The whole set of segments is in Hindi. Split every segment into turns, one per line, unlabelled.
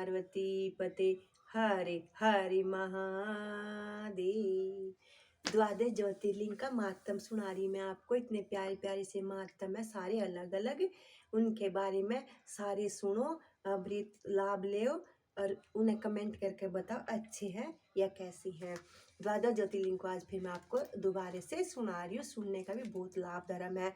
पार्वती पते हरे हरे महादेव। द्वादश ज्योतिर्लिंग का मातम सुना रही मैं आपको। इतने प्यारे प्यारे से मातम है, सारे अलग अलग। उनके बारे में सारे सुनो, अमृत लाभ ले और उन्हें कमेंट करके बताओ अच्छे हैं या कैसी हैं। द्वादश ज्योतिर्लिंग को आज फिर मैं आपको दोबारा से सुना रही हूँ। सुनने का भी बहुत लाभदायक है।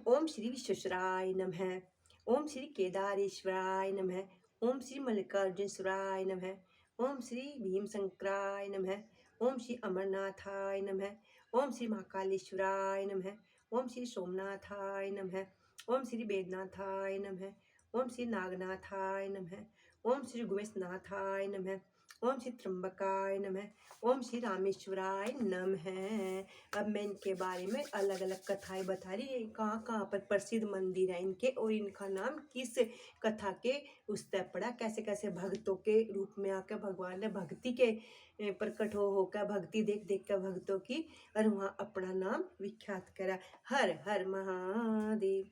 ओम श्री विश्वेश्वराय नमः। ओम श्री केदारेश्वराय नमः। ओम श्री मल्लिकार्जुनेश्वराय नमः। ओम श्री भीमशंकराय नमः। ओम श्री अमरनाथाय नमः। ओम श्री महाकालेश्वराय नमः। ओम श्री सोमनाथाय नमः। ओम श्री वेदनाथाय नमः। ओम श्री नागनाथाय नमः। ओम श्री गुमेशनाथाय नमः। ओम श्री त्र्यंबकाय नमः। ओम श्री रामेश्वराय नमः। अब मैं इनके बारे में अलग अलग कथाएं बता रही है, कहाँ कहाँ पर प्रसिद्ध मंदिर है इनके और इनका नाम किस कथा के उस तय पड़ा, कैसे कैसे भक्तों के रूप में आकर भगवान ने भक्ति के प्रकट हो होकर भक्ति देख देख कर भक्तों की और वहाँ अपना नाम विख्यात करा। हर हर महादेव।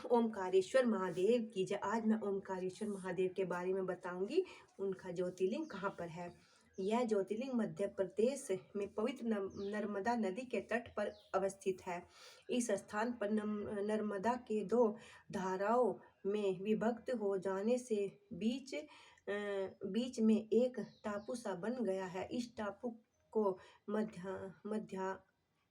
ओमकारेश्वर महादेव की जय। आज मैं ओमकारेश्वर महादेव के बारे में बताऊंगी। उनका ज्योतिर्लिंग कहाँ पर है। यह ज्योतिर्लिंग मध्य प्रदेश में पवित्र नर्मदा नदी के तट पर अवस्थित है। इस स्थान पर नर्मदा के दो धाराओं में विभक्त हो जाने से बीच में एक टापू सा बन गया है। इस टापू को मध्या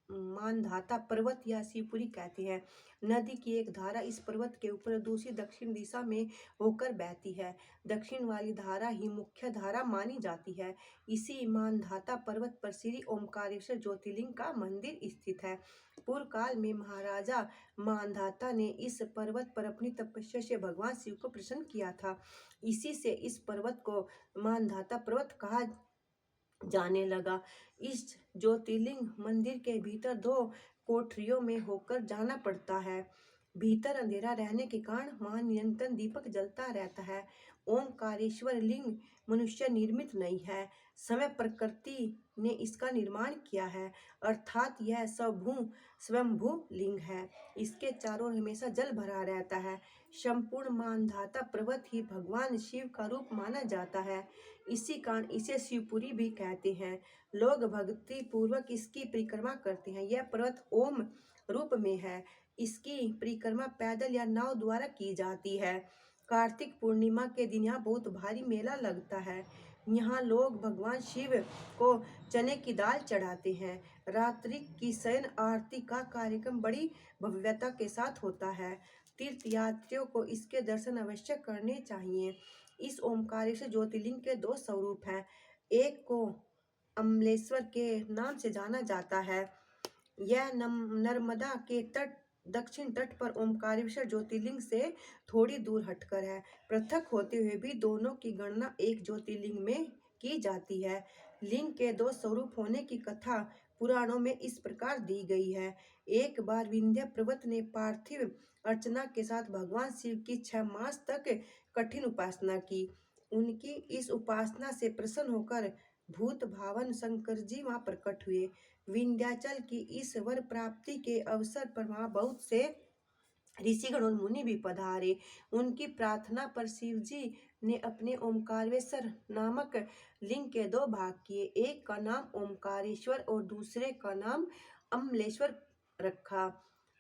मानधाता पर्वत या शिवपुरी कहते हैं। नदी की एक धारा इस पर्वत के ऊपर दूसरी दक्षिण दिशा में होकर बहती है। दक्षिण वाली धारा ही मुख्य धारा मानी जाती है। इसी मानधाता पर्वत पर श्री ओमकारेश्वर ज्योतिर्लिंग का मंदिर स्थित है। पूर्व काल में महाराजा मानधाता ने इस पर्वत पर अपनी तपस्या से भगवान शिव को प्रसन्न किया था। इसी से इस पर्वत को मानधाता पर्वत कहा जाने लगा। इस ज्योतिर्लिंग मंदिर के भीतर दो कोठरियों में होकर जाना पड़ता है। भीतर अंधेरा रहने के कारण वहां निरंतर दीपक जलता रहता है। ओमकारेश्वर लिंग मनुष्य निर्मित नहीं है, समय प्रकृति ने इसका निर्माण किया है, अर्थात यह स्वयंभू लिंग है। इसके चारों हमेशा जल भरा रहता है। संपूर्ण मानधाता पर्वत ही भगवान शिव का रूप माना जाता है। इसी कारण इसे शिवपुरी भी कहते हैं। लोग भक्ति पूर्वक इसकी परिक्रमा करते हैं। यह पर्वत ओम रूप में है। इसकी परिक्रमा पैदल या नाव द्वारा की जाती है। कार्तिक पूर्णिमा के दिन यहाँ बहुत भारी मेला लगता है। यहाँ लोग भगवान शिव को चने की दाल चढ़ाते हैं। रात्रि की शयन आरती का कार्यक्रम बड़ी भव्यता के साथ होता है। तीर्थ यात्रियों को इसके दर्शन अवश्य करने चाहिए। इस ओमकारेश्वर ज्योतिर्लिंग के दो स्वरूप हैं। एक को अमलेश्वर के नाम से जाना जाता है। यह नर्मदा के दक्षिण तट पर ओमकारेश्वर ज्योतिर्लिंग से थोड़ी दूर हटकर है। पृथक होते हुए भी दोनों की गणना एक ज्योतिर्लिंग में की जाती है। लिंग के दो स्वरूप होने की कथा पुराणों में इस प्रकार दी गई है। एक बार विंध्य पर्वत ने पार्थिव अर्चना के साथ भगवान शिव की 6 मास तक कठिन उपासना की। उनकी इस उपासना से प्रसन्न होकर भूत भावन शंकर जी वहां प्रकट हुए। विंध्याचल की इस वर प्राप्ति के अवसर पर वहां बहुत से ऋषिगण और मुनि भी पधारे। उनकी प्रार्थना पर शिव जी ने अपने ओमकारेश्वर नामक लिंग के दो भाग किए। एक का नाम ओमकारेश्वर और दूसरे का नाम अमलेश्वर रखा।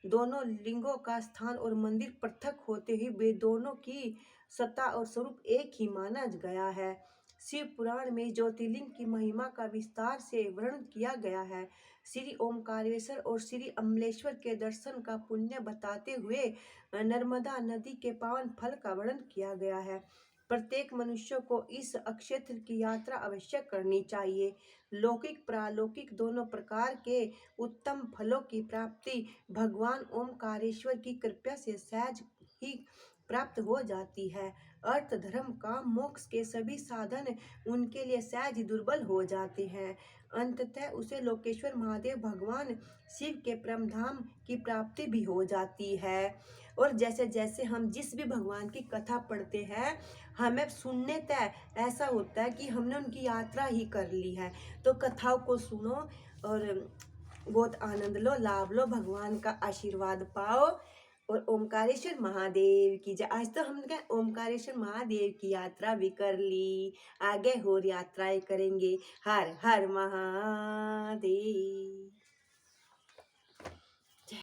दोनों लिंगों का स्थान और मंदिर पृथक होते ही वे दोनों की सत्ता और स्वरूप एक ही माना गया है। शिव पुराण में ज्योतिर्लिंग की महिमा का विस्तार से वर्णन किया गया है। श्री ओमकारेश्वर और श्री अमलेश्वर के दर्शन का पुण्य बताते हुए नर्मदा नदी के पावन फल का वर्णन किया गया है। प्रत्येक मनुष्य को इस अक्षेत्र की यात्रा अवश्य करनी चाहिए। लौकिक प्रालौकिक दोनों प्रकार के उत्तम फलों की प्राप्ति भगवान ओमकारेश्वर की कृपा से सहज ही प्राप्त हो जाती है। अर्थ धर्म काम मोक्ष के सभी साधन उनके लिए सहज ही दुर्बल हो जाते हैं। अंततः उसे लोकेश्वर महादेव भगवान शिव के परम धाम की प्राप्ति भी हो जाती है। और जैसे जैसे हम जिस भी भगवान की कथा पढ़ते हैं, हमें सुनने तय ऐसा होता है कि हमने उनकी यात्रा ही कर ली है। तो कथाओं को सुनो और बहुत आनंद लो, लाभ लो, भगवान का आशीर्वाद पाओ। और ओमकारेश्वर महादेव की जय। आज तो हम क्या ओमकारेश्वर महादेव की यात्रा भी कर ली, आगे और यात्राएं करेंगे। हर हर महादेव।